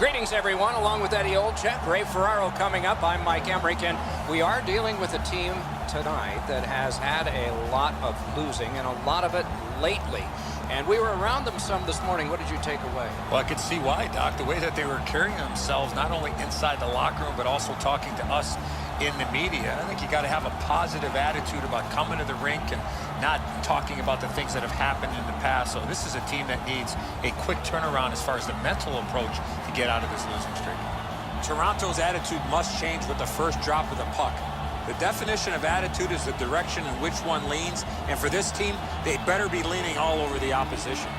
Greetings, everyone. Along with Eddie Olczyk, Ray Ferraro coming up. I'm Mike Emmerich, and we are dealing with a team tonight that has had a lot of losing, and a lot of it lately. And we were around them some this morning. What did you take away? Well, I could see why, Doc. The way that they were carrying themselves, not only inside the locker room, but also talking to us in the media. I think you got to have a positive attitude about coming to the rink and not talking about the things that have happened in the past. So this is a team that needs a quick turnaround as far as the mental approach to get out of this losing streak. Toronto's attitude must change with the first drop of the puck. The definition of attitude is the direction in which one leans, and for this team, they better be leaning all over the opposition.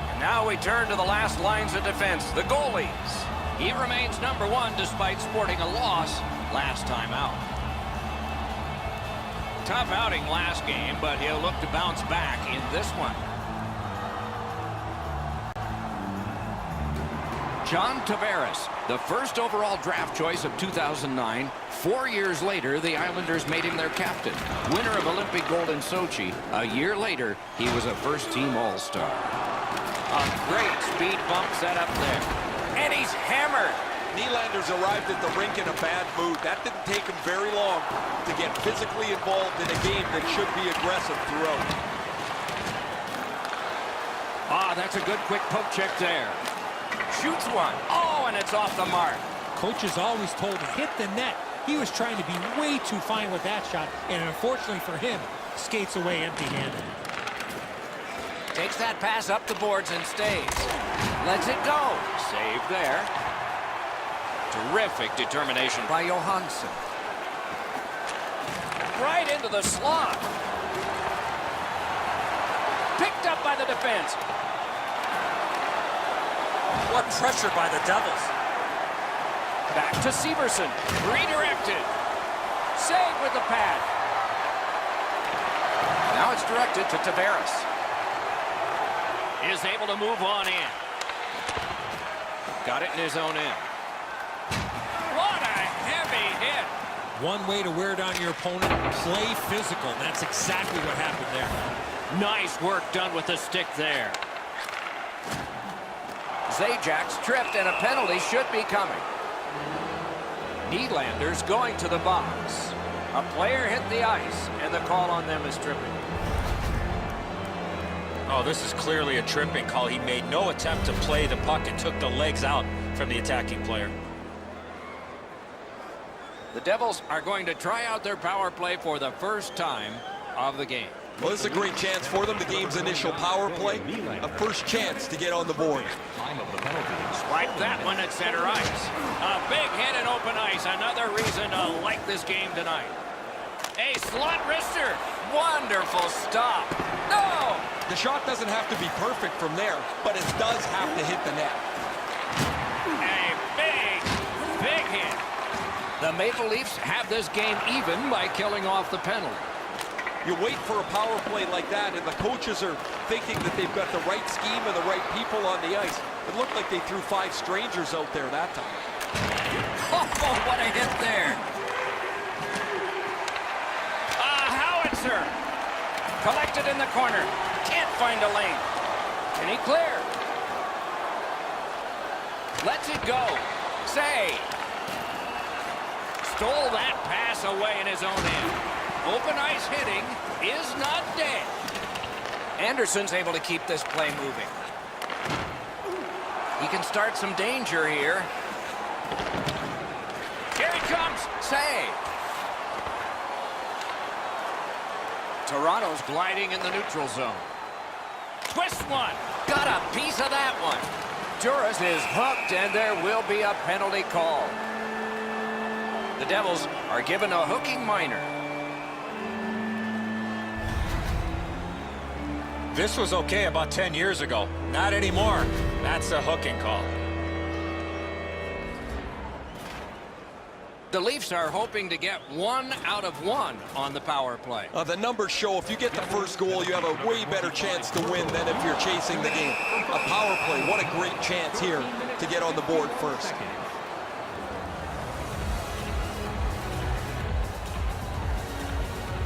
And now we turn to the last lines of defense, the goalies. He remains number one despite sporting a loss last time out. Tough outing last game, but he'll look to bounce back in this one. John Tavares, the first overall draft choice of 2009. 4 years later, the Islanders made him their captain. Winner of Olympic gold in Sochi. A year later, he was a first-team All-Star. A great speed bump set up there. And he's hammered. Nylander's arrived at the rink in a bad mood. That didn't take him very long to get physically involved in a game that should be aggressive throughout. Ah, that's a good quick poke check there. Shoots one. Oh, and it's off the mark. Coach is always told to hit the net. He was trying to be way too fine with that shot, and unfortunately for him, skates away empty-handed. Takes that pass up the boards and stays. Lets it go. Saved there. Terrific determination by Johansson. Right into the slot. Picked up by the defense. What pressure by the Devils. Back to Severson. Redirected. Save with the pad. Now it's directed to Tavares. Is able to move on in. Got it in his own end. What a heavy hit. One way to wear down your opponent, play physical. That's exactly what happened there. Nice work done with the stick there. Zajak's tripped, and a penalty should be coming. Nylander's going to the box. A player hit the ice, and the call on them is tripping. Oh, this is clearly a tripping call. He made no attempt to play the puck and took the legs out from the attacking player. The Devils are going to try out their power play for the first time of the game. Well, this is a great chance for them. The game's initial power play. A first chance to get on the board. Swipe that one at center ice. A big hit at open ice. Another reason to like this game tonight. A slot wrister. Wonderful stop. No! The shot doesn't have to be perfect from there, but it does have to hit the net. A big hit. The Maple Leafs have this game even by killing off the penalty. You wait for a power play like that, and the coaches are thinking that they've got the right scheme and the right people on the ice. It looked like they threw 5 strangers out there that time. Oh, what a hit there. Howitzer. Collected in the corner. Can't find a lane. Can he clear? Lets it go. Save. Stole that pass away in his own end. Open ice hitting is not dead. Anderson's able to keep this play moving. He can start some danger here. Here he comes. Save. Toronto's gliding in the neutral zone. Twist one. Got a piece of that one. Duras is hooked, and there will be a penalty call. The Devils are given a hooking minor. This was okay about 10 years ago. Not anymore. That's a hooking call. The Leafs are hoping to get 1 out of 1 on the power play. The numbers show if you get the first goal, you have a way better chance to win than if you're chasing the game. A power play, what a great chance here to get on the board first.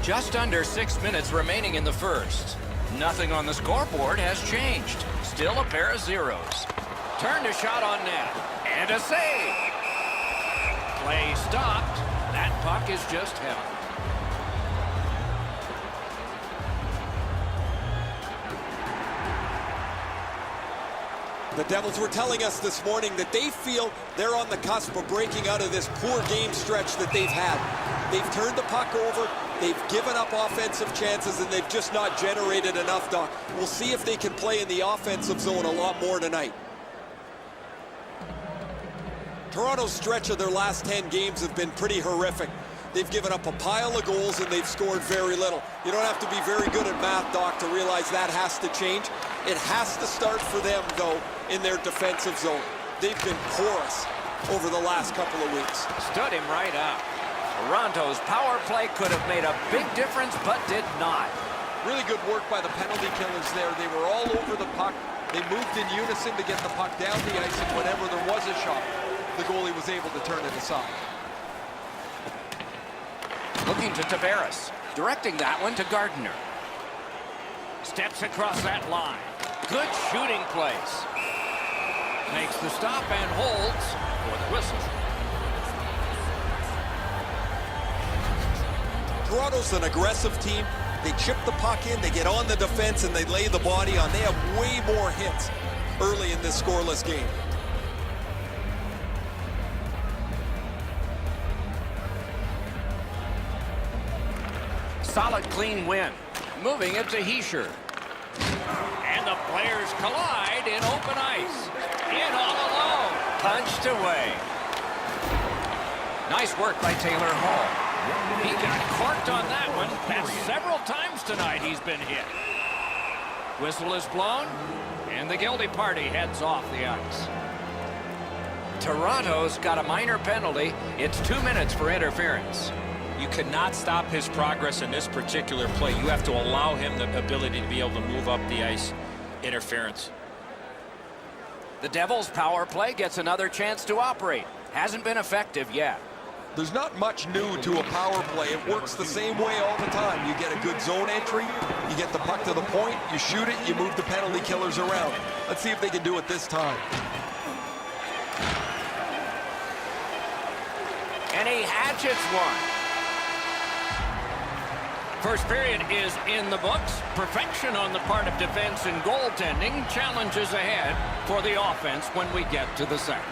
Just under 6 minutes remaining in the first. Nothing on the scoreboard has changed. Still a pair of zeros. Turned a shot on net. And a save. Play stopped. That puck is just held. The Devils were telling us this morning that they feel they're on the cusp of breaking out of this poor game stretch that they've had. They've turned the puck over, they've given up offensive chances, and they've just not generated enough, Doc. We'll see if they can play in the offensive zone a lot more tonight. Toronto's stretch of their last 10 games have been pretty horrific. They've given up a pile of goals and they've scored very little. You don't have to be very good at math, Doc, to realize that has to change. It has to start for them, though, in their defensive zone. They've been porous over the last couple of weeks. Stood him right up. Toronto's power play could have made a big difference, but did not. Really good work by the penalty killers there. They were all over the puck. They moved in unison to get the puck down the ice, and whenever there was a shot, the goalie was able to turn it aside. Looking to Tavares. Directing that one to Gardiner. Steps across that line. Good shooting place. Makes the stop and holds for the whistle. Toronto's an aggressive team. They chip the puck in, they get on the defense, and they lay the body on. They have way more hits early in this scoreless game. Solid, clean win. Moving it to Hischier. And the players collide in open ice. In all alone. Punched away. Nice work by Taylor Hall. He got corked on that one. That's several times tonight he's been hit. Whistle is blown, and the guilty party heads off the ice. Toronto's got a minor penalty. It's 2 minutes for interference. You cannot stop his progress in this particular play. You have to allow him the ability to be able to move up the ice. Interference. The Devils' power play gets another chance to operate. Hasn't been effective yet. There's not much new to a power play. It works the same way all the time. You get a good zone entry, you get the puck to the point, you shoot it, you move the penalty killers around. Let's see if they can do it this time. And he hatchets one. First period is in the books. Perfection on the part of defense and goaltending. Challenges ahead for the offense when we get to the second.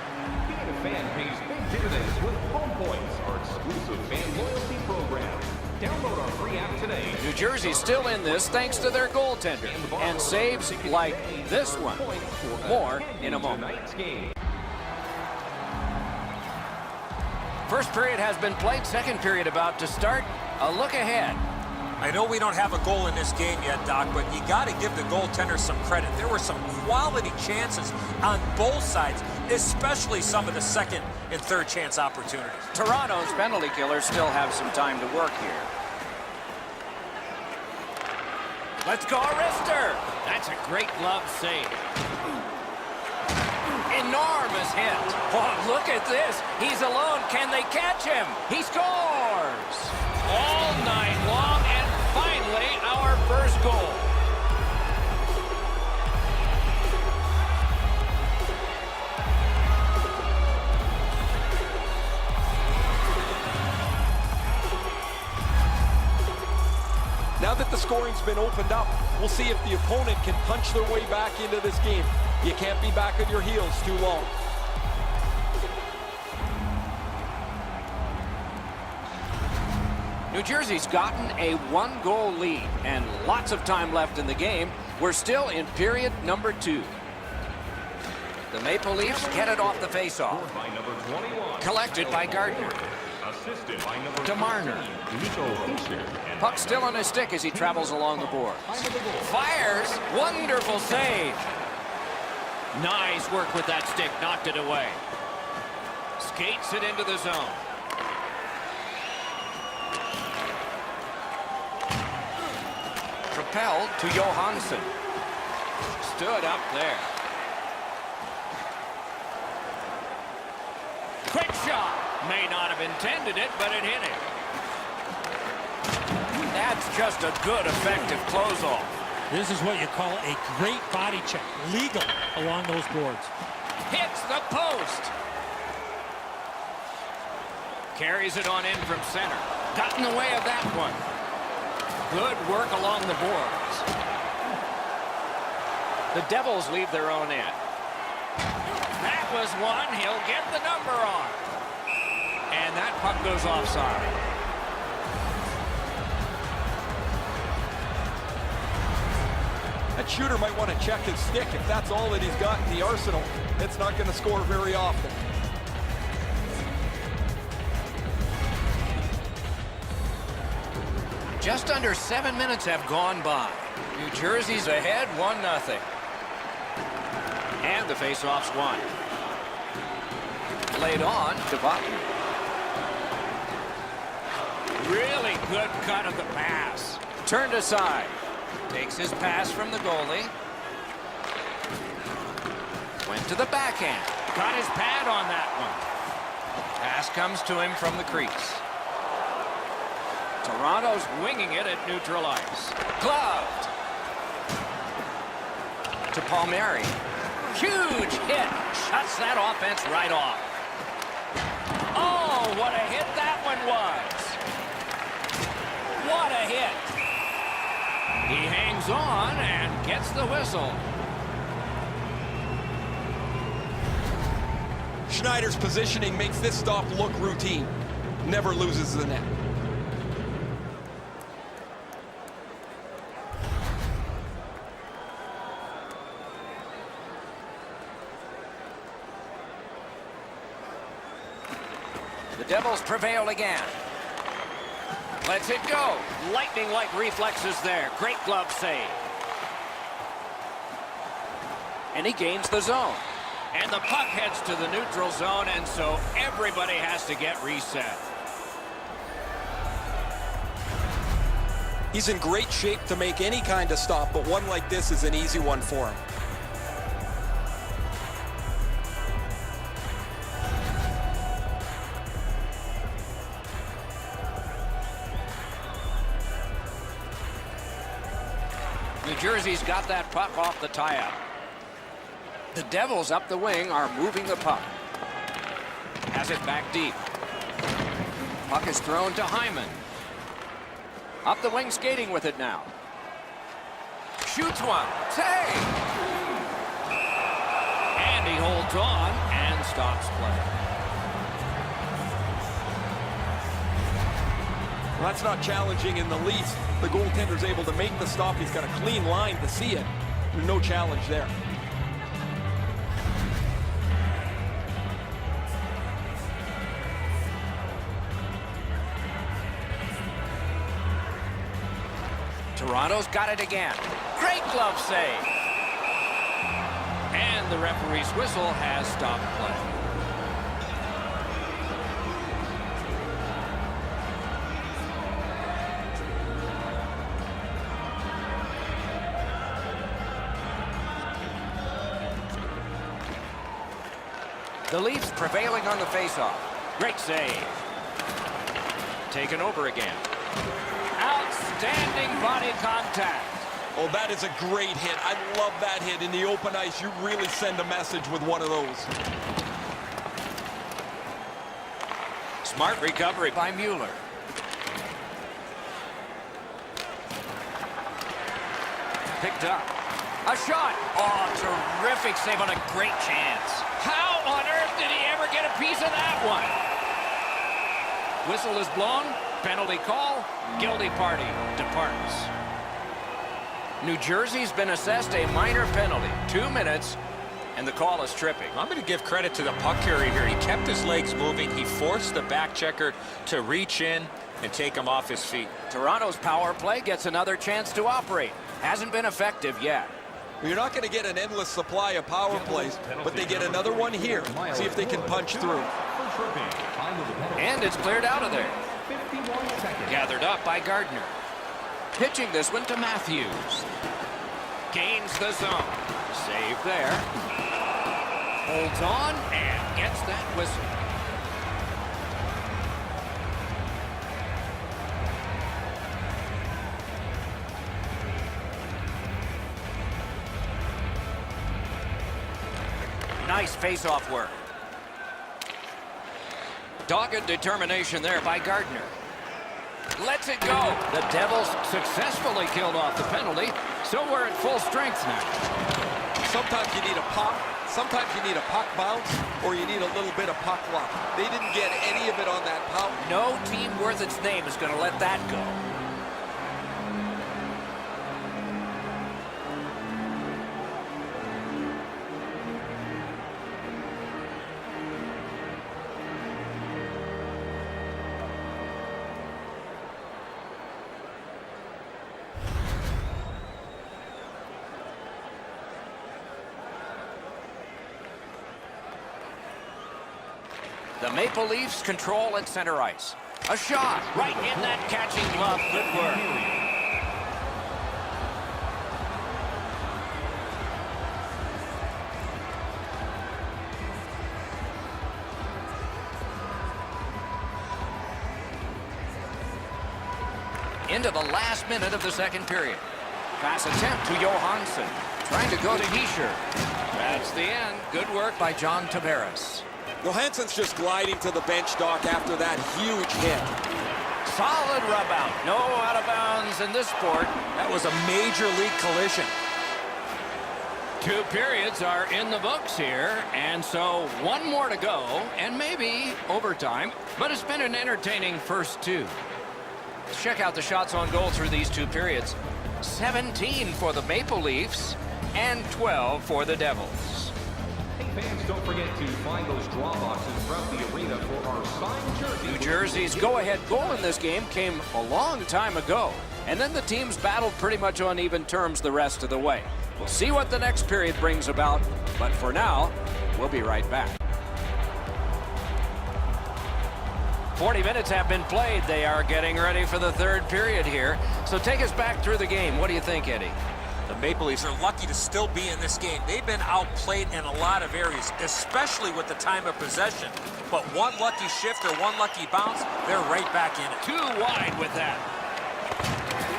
Being a fan pays big dividends with Home Points, our exclusive fan loyalty program. Download our free app today. New Jersey's still in this thanks to their goaltender and saves like this one. More in a moment. First period has been played. Second period about to start. A look ahead. I know we don't have a goal in this game yet, Doc, but you got to give the goaltender some credit. There were some quality chances on both sides, especially some of the second and third chance opportunities. Toronto's penalty killers still have some time to work here. Let's go, Arister. That's a great glove save. Enormous hit. Oh, look at this. He's alone. Can they catch him? He scores. All night long, and finally our first goal. Now that the scoring's been opened up, we'll see if the opponent can punch their way back into this game. You can't be back on your heels too long. New Jersey's gotten a one-goal lead and lots of time left in the game. We're still in period number 2. The Maple Leafs get it off the faceoff. Collected by Gardiner. To Marner. Puck still on his stick as he travels along the boards. Fires. Wonderful save. Nice work with that stick. Knocked it away. Skates it into the zone. Propelled to Johansson. Stood up there. Quick shot. May not have intended it, but it hit him. That's just a good, effective close-off. This is what you call a great body check. Legal along those boards. hits the post. Carries it on in from center. Got in the way of that one. Good work along the boards. The Devils leave their own end. That was one. He'll get the number on. And that puck goes offside. That shooter might want to check his stick. If that's all that he's got in the arsenal, it's not going to score very often. Just under 7 minutes have gone by. New Jersey's ahead 1-0. And the faceoff's won. Played on to Button. Really good cut of the pass. Turned aside. Takes his pass from the goalie. Went to the backhand. Got his pad on that one. Pass comes to him from the crease. Toronto's winging it at neutral ice. Gloved. To Palmieri. Huge hit. Shuts that offense right off. Oh, what a hit that one was. What a hit. He hangs on and gets the whistle. Schneider's positioning makes this stop look routine. Never loses the net. The Devils prevail again. Lets it go. Lightning-like reflexes there. Great glove save. And he gains the zone. And the puck heads to the neutral zone, and so everybody has to get reset. He's in great shape to make any kind of stop, but one like this is an easy one for him. New Jersey's got that puck off the tie-up. The Devils up the wing are moving the puck. Has it back deep. Puck is thrown to Hyman. Up the wing skating with it now. Shoots one. Save! And he holds on and stops play. Well, that's not challenging in the least. The goaltender's able to make the stop. He's got a clean line to see it. There's no challenge there. Toronto's got it again. Great glove save. And the referee's whistle has stopped play. The Leafs prevailing on the faceoff. Great save. Taken over again. Outstanding body contact. Oh, that is a great hit. I love that hit. In the open ice, you really send a message with one of those. Smart recovery by Mueller. Picked up. A shot. Oh, terrific save on a great chance. How on earth did he ever get a piece of that one? Whistle is blown. Penalty call. Guilty party departs. New Jersey's been assessed a minor penalty. 2 minutes, and the call is tripping. I'm going to give credit to the puck carrier here. He kept his legs moving. He forced the back checker to reach in and take him off his feet. Toronto's power play gets another chance to operate. Hasn't been effective yet. You're not going to get an endless supply of power plays, but they get another one here. See if they can punch through. And it's cleared out of there. Gathered up by Gardner. Pitching this one to Matthews. Gains the zone. Save there. Holds on and gets that whistle. Nice face-off work. Dogged determination there by Gardner. Lets it go. The Devils successfully killed off the penalty, so we're at full strength now. Sometimes you need a pop, sometimes you need a puck bounce, or you need a little bit of puck luck. They didn't get any of it on that pout. No team worth its name is going to let that go. The Maple Leafs control at center ice. A shot right in that catching glove. Good work. Into the last minute of the second period. Pass attempt to Johansson. Trying to go to Hischier. That's the end. Good work by John Tavares. Johansson's just gliding to the bench, Doc, after that huge hit. Solid rub out. No out of bounds in this sport. That was a major league collision. 2 periods are in the books here, and so 1 more to go, and maybe overtime, but it's been an entertaining first 2. Let's check out the shots on goal through these 2 periods. 17 for the Maple Leafs and 12 for the Devils. Hey fans, don't forget to find those draw boxes throughout the arena for our signed jersey. New Jersey's go-ahead goal in this game came a long time ago, and then the teams battled pretty much on even terms the rest of the way. We'll see what the next period brings about, but for now, we'll be right back. 40 minutes have been played. They are getting ready for the 3rd period here. So take us back through the game. What do you think, Eddie? The Maple Leafs are lucky to still be in this game. They've been outplayed in a lot of areas, especially with the time of possession. But one lucky shift or one lucky bounce, they're right back in it. Too wide with that.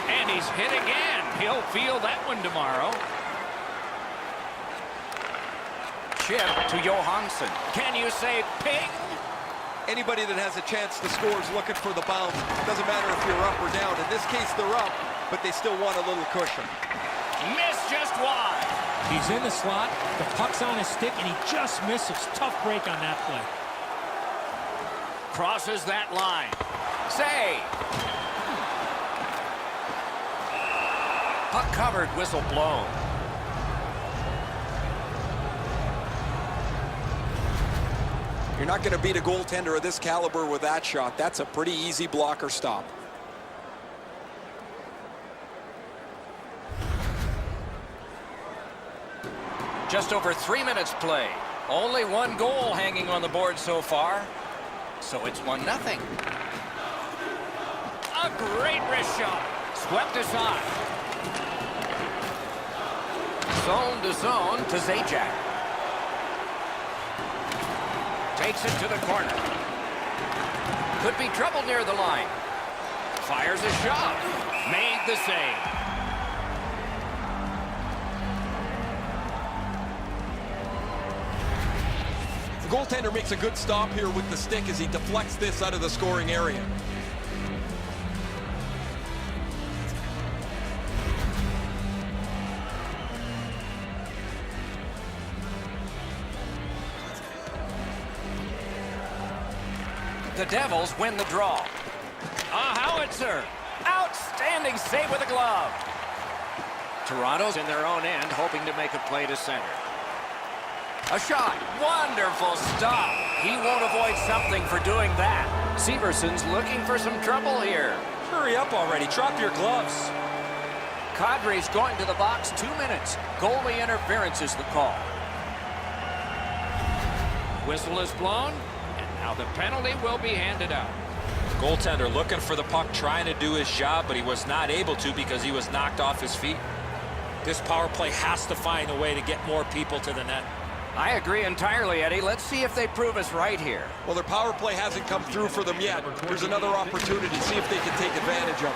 And he's hit again. He'll feel that one tomorrow. Chip to Johansson. Can you say ping? Anybody that has a chance to score is looking for the bounce. Doesn't matter if you're up or down. In this case, they're up, but they still want a little cushion. Missed just wide. He's in the slot, the puck's on his stick, and he just misses. Tough break on that play. Crosses that line. Save. Puck covered, whistle blown. You're not going to beat a goaltender of this caliber with that shot. That's a pretty easy blocker stop. Just over 3 minutes played. Only 1 goal hanging on the board so far. So it's 1-0. A great wrist shot. Swept aside. Zone to zone to Zajac. Takes it to the corner. Could be trouble near the line. Fires a shot. Made the save. The goaltender makes a good stop here with the stick as he deflects this out of the scoring area. The Devils win the draw. A howitzer. Outstanding save with a glove. Toronto's in their own end, hoping to make a play to center. A shot. Wonderful stop. He won't avoid something for doing that. Severson's looking for some trouble here. Hurry up already. Drop your gloves. Kadri's going to the box. 2 minutes. Goalie interference is the call. Whistle is blown. Now the penalty will be handed out. Goaltender looking for the puck, trying to do his job, but he was not able to because he was knocked off his feet. This power play has to find a way to get more people to the net. I agree entirely, Eddie. Let's see if they prove us right here. Well, their power play hasn't come through for them yet. Here's another opportunity. See if they can take advantage of it.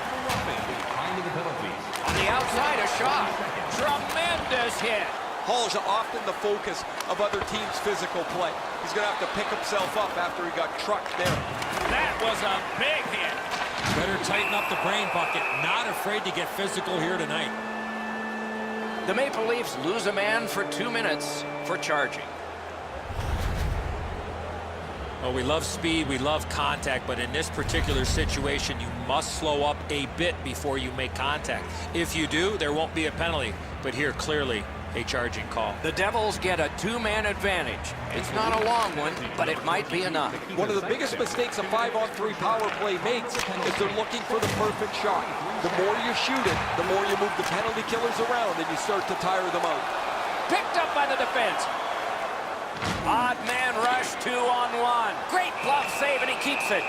On the outside, a shot. Tremendous hit. Hall is often the focus of other teams' physical play. He's going to have to pick himself up after he got trucked there. That was a big hit. Better tighten up the brain bucket. Not afraid to get physical here tonight. The Maple Leafs lose a man for 2 minutes for charging. Well, we love speed, we love contact, but in this particular situation, you must slow up a bit before you make contact. If you do, there won't be a penalty. But here, clearly, a charging call. The Devils get a 2-man advantage. It's not a long one, but it might be enough. One of the biggest mistakes a 5-on-3 power play makes is they're looking for the perfect shot. The more you shoot it, the more you move the penalty killers around and you start to tire them out. Picked up by the defense. Odd man rush, 2-on-1. Great glove save, and he keeps it.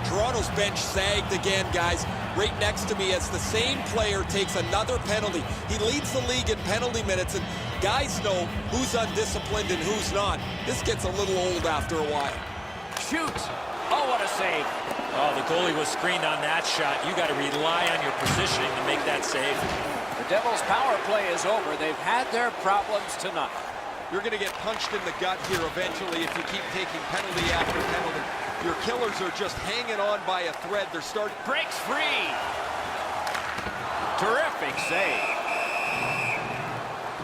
Toronto's bench sagged again, guys. Right next to me as the same player takes another penalty. He leads the league in penalty minutes, and guys know who's undisciplined and who's not. This gets a little old after a while. Shoots. Oh, what a save. Oh, the goalie was screened on that shot. You got to rely on your positioning to make that save. The Devils' power play is over. They've had their problems tonight. You're going to get punched in the gut here eventually if you keep taking penalty after penalty. Your killers are just hanging on by a thread. They're starting... Breaks free. Terrific save.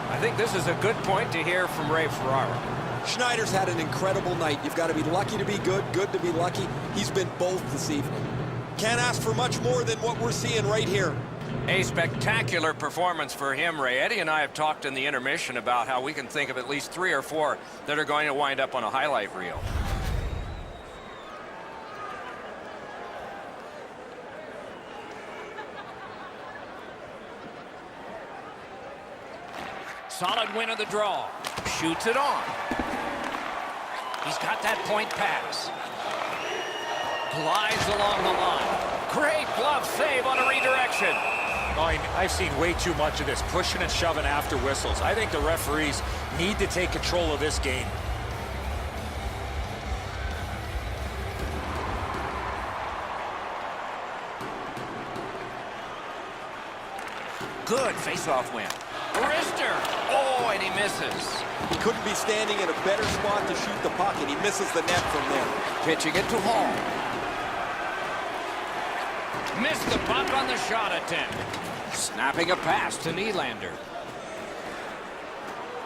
I think this is a good point to hear from Ray Ferraro. Schneider's had an incredible night. You've got to be lucky to be good, good to be lucky. He's been both this evening. Can't ask for much more than what we're seeing right here. A spectacular performance for him, Ray. Eddie and I have talked in the intermission about how we can think of at least 3 or 4 that are going to wind up on a highlight reel. Solid win of the draw. Shoots it on. He's got that point pass. Glides along the line. Great glove save on a redirection. Oh, I've seen way too much of this, pushing and shoving after whistles. I think the referees need to take control of this game. Good face-off win. Wrister. Oh, and he misses. He couldn't be standing in a better spot to shoot the puck, and he misses the net from there. Pitching it to Hall. Missed the puck on the shot attempt. Snapping a pass to Nylander.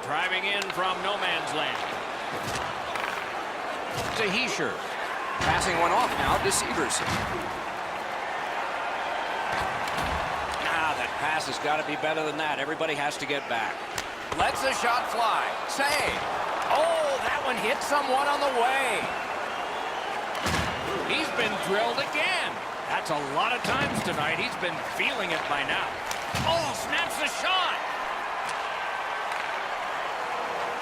Driving in from no man's land. To Hischier. Passing one off now to Severson. That pass has got to be better than that. Everybody has to get back. Lets the shot fly. Save. Oh, that one hit someone on the way. He's been drilled again. That's a lot of times tonight. He's been feeling it by now. Oh, snaps the shot.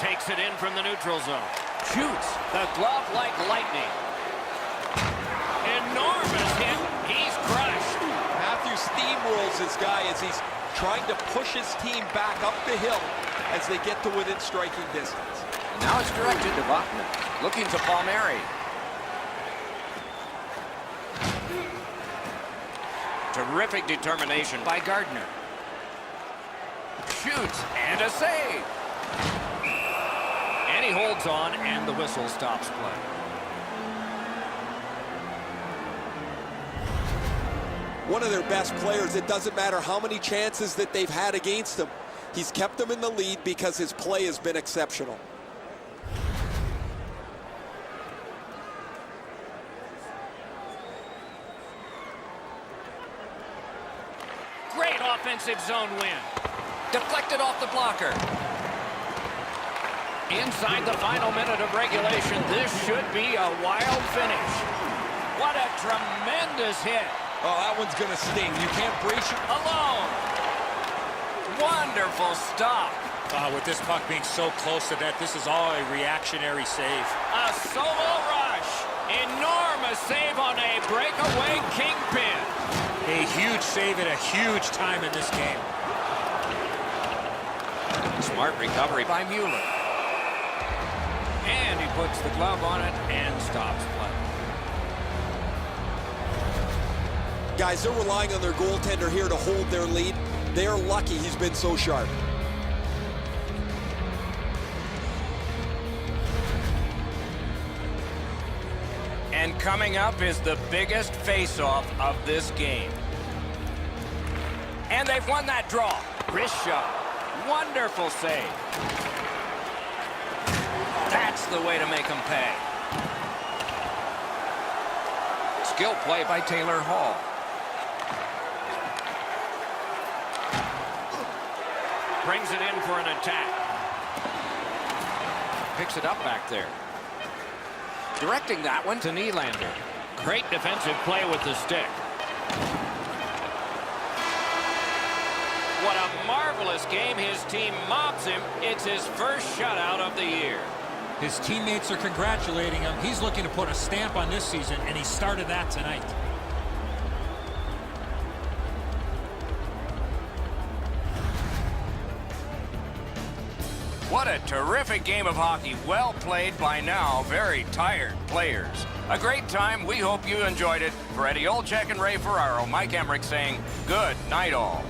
Takes it in from the neutral zone. Shoots. The glove like lightning. Enormous hit. He's crushed. Matthews steamrolls his guy as he's trying to push his team back up the hill as they get to within striking distance. And now it's directed to Bachman. Looking to Palmieri. Terrific determination by Gardner. Shoots and a save. And he holds on, and the whistle stops play. One of their best players. It doesn't matter how many chances that they've had against him. He's kept them in the lead because his play has been exceptional. Great offensive zone win. Deflected off the blocker. Inside the final minute of regulation, this should be a wild finish. What a tremendous hit. Oh, that one's going to sting. You can't brace your... Alone. Wonderful stop. With this puck being so close to net, this is all a reactionary save. A solo rush. Enormous save on a breakaway kingpin. A huge save at a huge time in this game. Smart recovery by Mueller. And he puts the glove on it and stops play. Guys, they're relying on their goaltender here to hold their lead. They're lucky he's been so sharp. And coming up is the biggest face-off of this game. And they've won that draw. Wrist shot. Wonderful save. That's the way to make them pay. Skill play by Taylor Hall. Brings it in for an attack. Picks it up back there. Directing that one to Nylander. Great defensive play with the stick. What a marvelous game. His team mobs him. It's his first shutout of the year. His teammates are congratulating him. He's looking to put a stamp on this season, and he started that tonight. What a terrific game of hockey. Well played by now very tired players. A great time. We hope you enjoyed it. For Eddie Olczyk and Ray Ferraro, Mike Emmerich saying good night all.